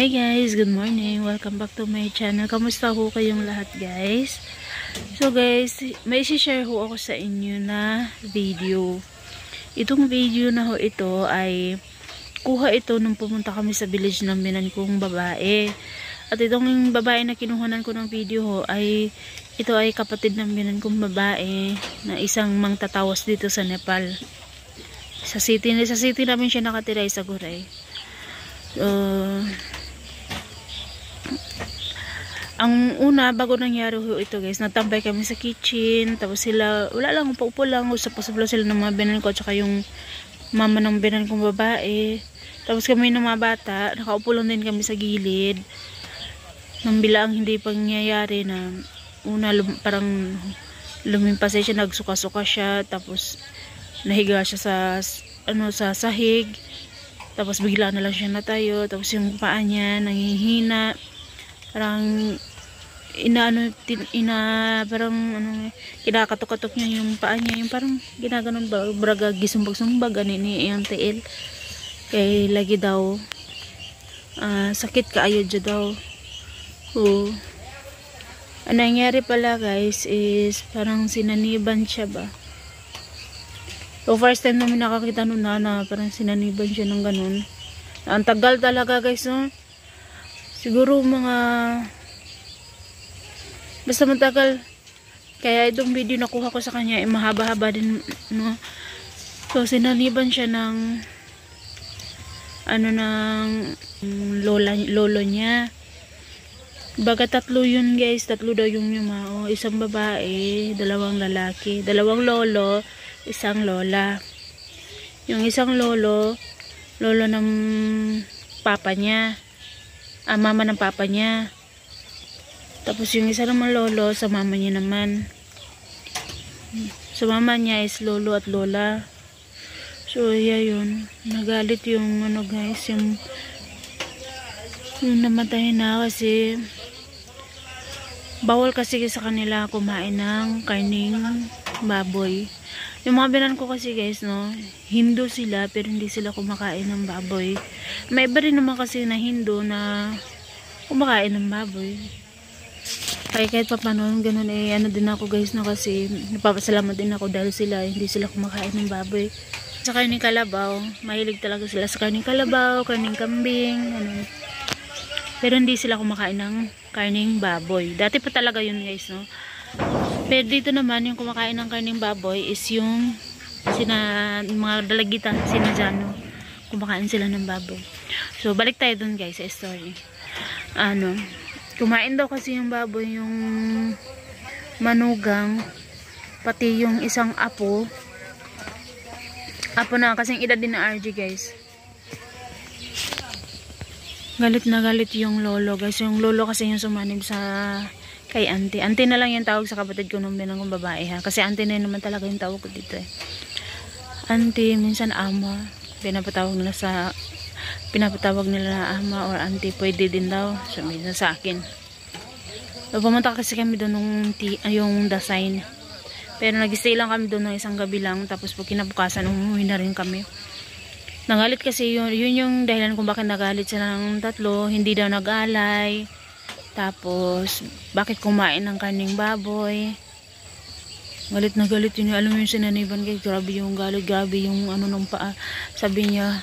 Hi guys, good morning. Welcome back to my channel. Kamusta ho kayong lahat guys? So guys, may share ho ako sa inyo na video. Itong video na ho ito ay kuha ito nung pumunta kami sa village ng binan kong babae. At itong babae na kinuhanan ko ng video ho ay ito ay kapatid ng binan kong babae na isang mangtatawas dito sa Nepal. Sa city namin siya nakatira sa Guray. Ang una, bago nangyari ho ito guys, natambay kami sa kitchen, tapos sila, wala lang, paupo lang, usap-usap lang sila ng mga binan ko, tsaka yung mama ng binan kong babae. Tapos kami ng mga bata, nakaupo lang din kami sa gilid, nang bilang hindi pangyayari na, una, parang lumimpasay siya, nagsuka-suka siya, tapos nahiga siya sa sahig, tapos bigla na lang siya natayo, tapos yung paa niya nanghihina, parang parang kinakatok-katok niya yung paa niya, yung parang ginaganon ba, braga gisumbag-sumbag ni yung tiil, kay lagi daw sakit kaayo dyan daw. Ang nangyari pala guys is parang sinaniban siya ba. So first time namin nakakita nun na parang sinaniban siya ng ganun. Ang tagal talaga guys, no? Siguro mga basta matagal. Kaya itong video nakuha ko sa kanya ay mahaba-haba din, no? So sinaniban siya ng ng lolo niya. Baga tatlo yun guys, tatlo daw yung yumao, isang babae, dalawang lalaki, dalawang lolo, isang lola. Yung isang lolo ng papa niya, mama ng papa niya. Tapos yung isa naman lolo sa mama niya naman. Sa mama niya is lolo at lola. So yeah, yun, nagalit yung guys, yung namatay na kasi bawal kasi sa kanila kumain ng karning baboy. Yung mga binan ko kasi guys, no, Hindu sila pero hindi sila kumakain ng baboy. May iba rin naman kasi na Hindu na kumakain ng baboy. Kaya kahit pa paano, ganun din ako guys, no, kasi napapasalamat din ako dahil hindi sila kumakain ng baboy. Sa karning kalabaw, mahilig talaga sila sa karning kalabaw, karning kambing, ano. Pero hindi sila kumakain ng karning baboy. Dati pa talaga yun guys, no. Pero dito naman, yung kumakain ng karning baboy is yung mga dalagitan, sinajano. Kumakain sila ng baboy. So, balik tayo dun guys sa story. Kumain daw kasi yung baboy, yung manugang, pati yung isang apo na kasing edad din na RG guys. Galit na galit yung lolo guys. Yung lolo kasi yung sumanib kay auntie. Auntie na lang yung tawag sa kapatid ko nung binang kong babae ha. Kasi auntie na naman talaga yung tawag ko dito eh. Auntie, minsan ama. Pinapatawag nila na ama or auntie, pwede din daw. Sabi na sa akin. So, pumunta kasi kami doon yung Dasain. Pero nag-stay lang kami doon ng isang gabi lang. Tapos pag kinabukasan, umuwi na rin kami. Nagalit kasi yun yung dahilan kung bakit nagalit sila ng tatlo. Hindi daw nag-alay. Tapos, bakit kumain ng karning baboy. Galit na galit yun. Alam mo yung sinaniban guys, grabe yung galit. Grabe yung nung paa. Sabi niya,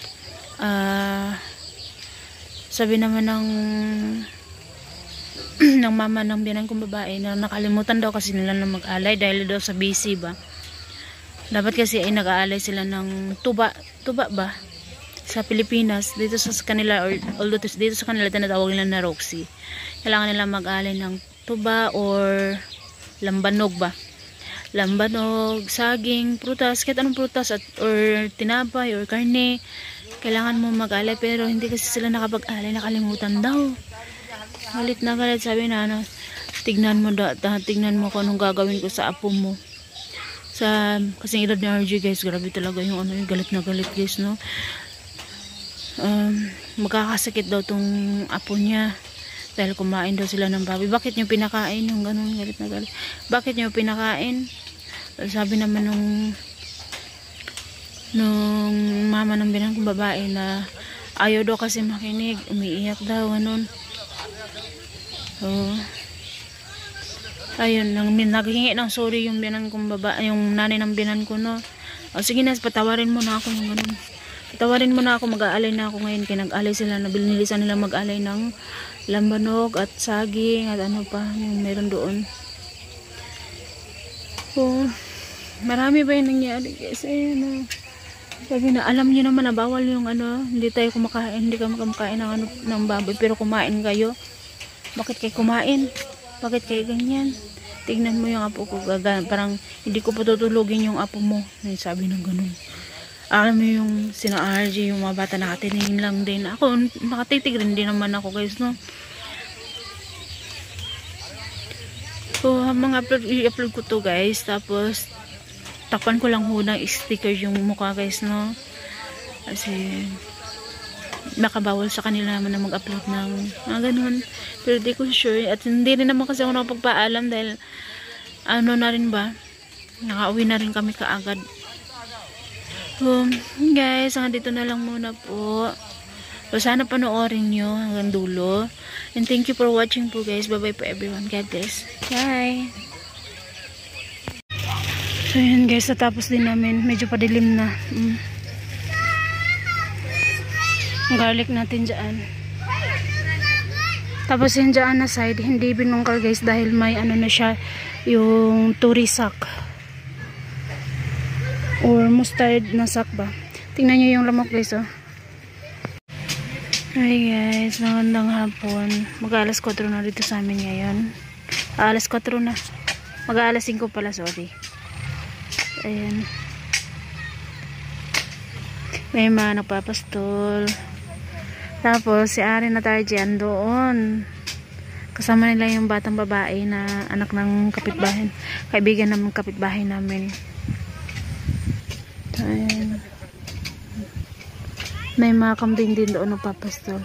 sabi naman ng mama ng binan kong babae na nakalimutan daw kasi nila na mag-alay dahil daw sa busy ba. Dapat kasi ay nag-aalay sila ng tuba ba sa Pilipinas, dito sa kanila, or although dito sa kanila tinatawag nila na Roxy. Kailangan nila mag-alay ng tuba or lambanog ba. Lambanog, saging, prutas, kahit anong prutas or tinapay or karne. Kailangan mo mag-alay pero hindi kasi sila nakapag-alay, nakalimutan daw. Galit na galit, sabi na tignan mo kung anong gagawin ko sa apo mo. Kasing edad ni RG guys, grabe talaga yung yung galit na galit guys, no. Magkakasakit daw tong apo niya dahil kumain daw sila ng baboy. Bakit niyo pinakain? Yung ganun, galit na galit. Bakit niyo pinakain? Sabi naman nung mama ng binang kong babae na Ayaw daw kasi makinig. Umiiyak daw, ganun. So, ayun, naghingi ng sorry yung binan kong yung nanay ng binan ko, no. O, sige na, patawarin mo na ako yung ganun. Patawarin mo na ako, mag-aalay na ako ngayon. Kaya nag-alay sila, nabilisan nila mag-alay ng lambanog at saging at ano pa, yung meron doon. So, marami ba yung nangyari guys? Ayun, sabi na, alam niyo naman na bawal yung ano, hindi tayo kumakain, hindi kami kumakain ng, ano, ng baboy, pero kumain kayo. Bakit kayo kumain? Bakit kayo ganyan? Tignan mo yung apo ko, parang hindi ko patutulugin yung apo mo. Sabi ng ganun. Alam mo yung sina RG, yung mga bata nakatingin lang din. Ako, nakatitig rin din naman ako guys, no? So, mga i-upload ko to guys, tapos takpan ko lang ho ng sticker yung mukha guys, no? Kasi makabawal sa kanila naman na mag-upload ng mga ganun. Pero di ko sure. At hindi rin naman kasi ako nakapagpaalam dahil ano na rin ba, nakauwi na rin kami kaagad. So, guys, hanggang dito na lang muna po. So, sana panoorin nyo hanggang dulo. And thank you for watching po guys. Bye bye po everyone. God bless. Bye! So yun guys, natapos din namin. Medyo padilim na. Garlic natin dyan. Tapos yun dyan na side, hindi binungkal guys dahil may ano na siya, yung turisak. Or mustard na sak ba. Tingnan nyo yung lamok guys, oh. Hi guys, magandang hapon. Mag-alas 4 na dito sa amin ngayon. Alas 4 na. Mag-alas 5 pala, sorry. Ayan. May mga nagpapastol. Tapos si Ari na tayo dyan doon. Kasama nila yung batang babae na anak ng kapitbahay. Kaibigan ng kapitbahay namin. Ayan. May mga kambing din doon nagpapastol.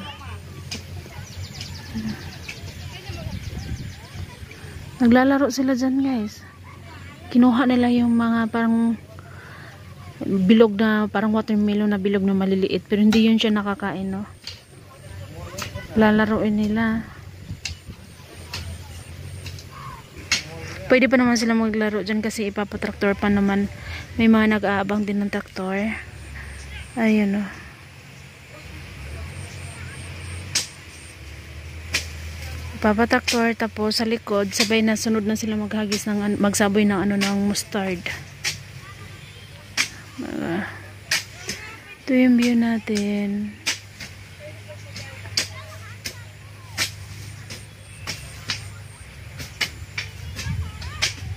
Naglalaro sila dyan guys. Kinuha nila yung mga parang bilog na, parang watermelon na bilog na maliliit. Pero hindi yun siya nakakain, no? Lalaroin nila. Pwede pa naman sila maglaro dyan kasi ipapatraktor pa naman. May mga nag-aabang din ng traktor. Ayun, no? Ipapatraktor, tapos sa likod sabay na sunod na sila maghagis ng, magsaboy ng ano, ng mustard. Ito yung view natin.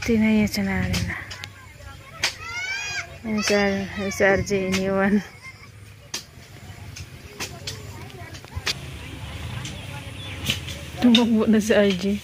Tinaya siya na rin na. Yung sa RJ iniwan. Tumakbo na sa RJ.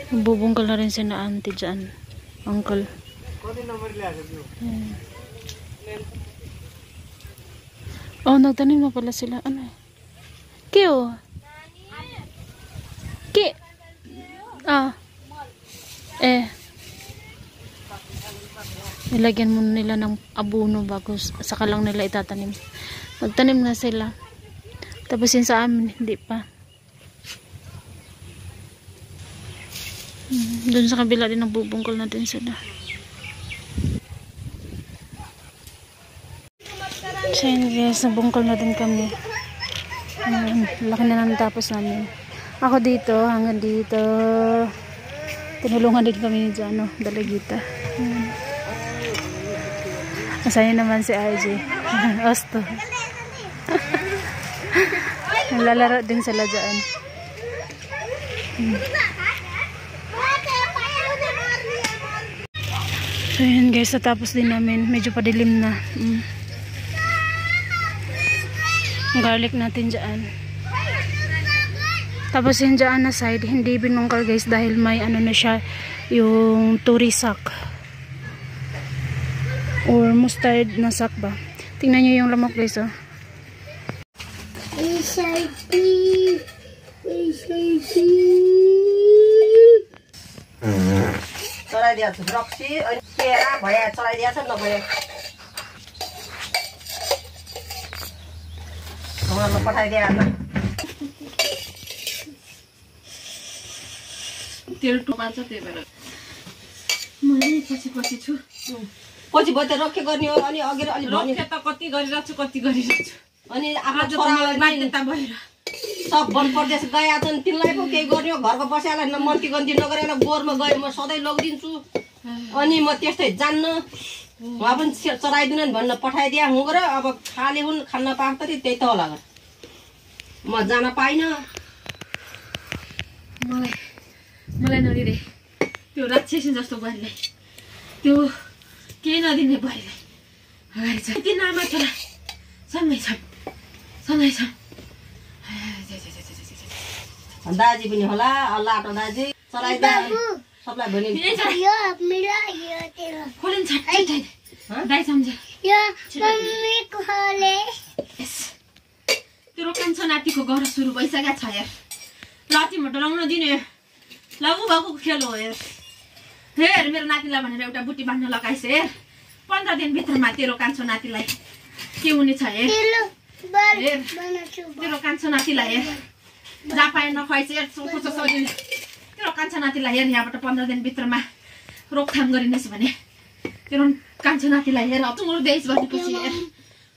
Bubungkal na rin si na auntie dyan. Uncle. Oh, nagtanim na pala sila. Ano? Kyo? Ki? Ah. Nilagyan muna nila ng abono bago saka lang nila itatanim. Nagtanim na sila. Tapos yun sa amin, hindi pa. Doon sa kabila din nagbubungkal natin sila. So yun guys, nabungkal na din kami. Laki na nang tapos namin. Ako dito, hanggang dito. Tinulungan din kami ni Jano, Dalagita. Masaya naman si RJ. Osto. Lalaro din sila dyan. So yun guys, natapos din namin. Medyo padilim na. Garlic natin dyan. Tapos yung dyan na side, hindi binungkal guys dahil may ano na siya, yung turisak. Or mustard na sak ba. Tingnan nyo yung lamok guys oh. चलाइदिया छु रक्सी अनि केरा भए चलाइदिया छ नभए मलाई पठाइदिए आज तेल टोपान्छ त्यही भएर मैले पछि छु पछि भयो त रखे गर्ने हो अनि अघि अलि रखे त कति गरिरहेछु अनि आफ्नो छोरालाई बाध्यता भएर सब वन प्रदेश गए छन् तिनलाई पो केही गर्ने हो घरको बस्यालाई न मन्ती गन्ती नगरेर गोरमा गए म सधैँ लगिदिन्छु अनि म त्यस्तै जान्न उहाँ पनि चराइदिनु भन्न पठाइदिए हुँ र अब खाली हुन् खान्न पाएको त त्यही त होला म जान पाइनँ मलाई नदिने त्यो राक्षसी जस्तो बुहारीलाई त्यो केही नदिने बुहारीलाई अगाडि छ ती नामा छोरा सँगै छन् दाजी पनि होला लाटो दाजी चलाइदिए सबलाई भने खोलिन छाट्टै दाइ सम्झे तेरो कान्छो नातिको गर सुरु भइसकेको छ यार लातीमा डराउन दिने लागु भएको खेल हो हेर मेरो नातिलाई भनेर एउटा बुटी बाँध्न लगाइस हेर 15 दिनभित्रमा तेरो कान्छो नातिलाई के हुने छ हेर तेरो कान्छो नातिलाई हेर जहाँ पाए नखुवाइस हेर तेरो कान्छो नातिलाई हेर यहाँबाट 15 दिनभित्रमा रोकथाम गरिनेछ भने तेरो कान्छो नातिलाई हेर सुँगुर देइस भनेपछि हेर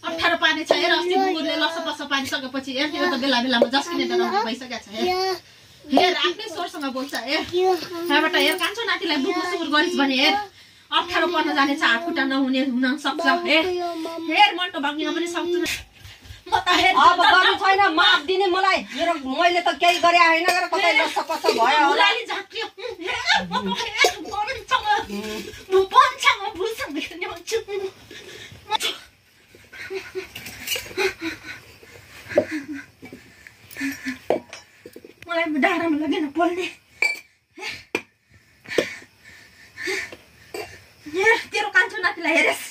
18 पार्ने छ हेर अस्ति सुँगुरले लसपस पारिसकेपछि हेर त्यो त बेला जस्किने डराउनु भइसकेको छ हेर आफ्नै स्वरसँग बोल्छ हेर यहाँबाट हेर कान्छो नातिलाई बुकुर सुकुर गरिस् भने हेर 18 पर्न जाने छ हातखुट्टा नहुने हुन सक्छ हेर मन्टो भाग्न पनि सक्छु म त हेर अब गर्नु छैन माफ दिने मलाई मैले त केही गरे हैन गरेर कतै लसपस भयो होला उलाली झाक्यो म पन्छसँग भुलसँग हेर्ने भन्छु मलाई डाँडामा लगेन पोल्ने तेरो कान्छो नातिलाई हेरेस्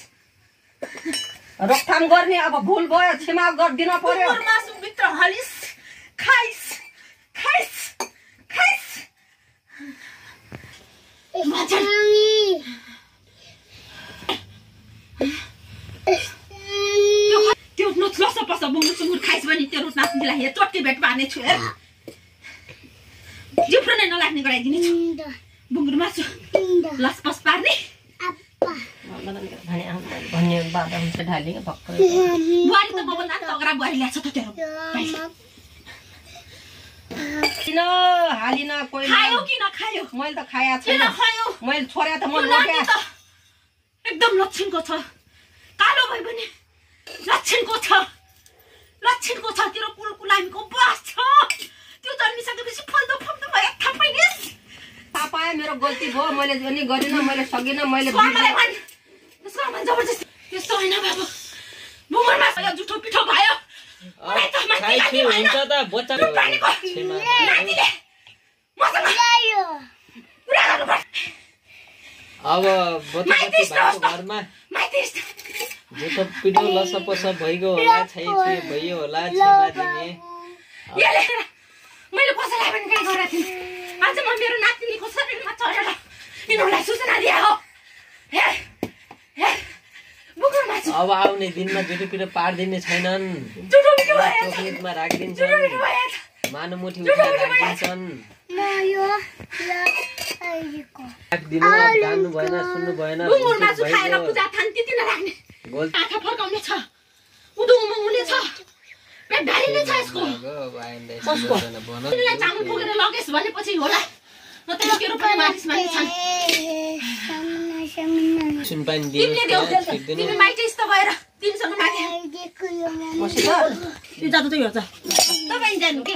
रोकथाम गर्ने अब भुल भयो क्षमा गर्दिन पर्यो मासु भित्र हलिस खाइस त्यो लसपस बुङ्गुर सुँगुर खाइस भने तेरो नातिलाई हेर चोट्टी भेट पार्ने छु हेर जिब्रो नै नलाग्ने गराइदिने छु बुङ्गुर मासु लसपस पार्ने भन्ने बाधा हुन्छ ढाली भक्कै बुहारी त मभन्दा तगरा बुहारी ल्याएको छ त तेरो किन हालिन कोही खायो कि नखायो मैले त खाया छैन खायो मैले छोरा त मन रोक्या एकदम लक्षणको छ कालो भए पनि लक्षणको छ तेरो कुलकुलामीको बास छ त्यो जन्मिसकेपछि फल्दो भयो थाहा पाइनेस् थाहा पाएँ मेरो गल्ती भयो मैले पनि गरिनँ मैले सकिनँ मैले जबरजस्ती त्यस्तो होइन बाबु बुमरमा जुठो पिठो भयो हुन्छ त बच्चा अब बच्चा घरमा जुठो पिठो लसपस भइगयो होला छाइछुइ भयो होला क्षमा दिने मैले कसैलाई पनि केही गरेको थिएँ आज म मेरो नातिनीको शरीरमा चढेर यिनीहरूलाई सूचना दिए हो अब आउने दिनमा जुठो पिठो पार्दिने छैनन् चोकलेटमा राखिदिन्छन् मानुमुठी उठाएर राखिदिन्छन् राखिदिनु जान्नु भएन सुन्नु भएन पेट ढाली नै छ यसको अब आइन्दा यस्तो गर्दैन भन तिमीलाई चामल पुगेर लगेस भनेपछि होला म त लगेर पनि मानिस मानिस छन् सुन पानी तिमीले देऊ दिनु तिमी माइती यस्तो भएर तिमीसँग माथि मसित यो जादु त यो छ तपाईँ जानु के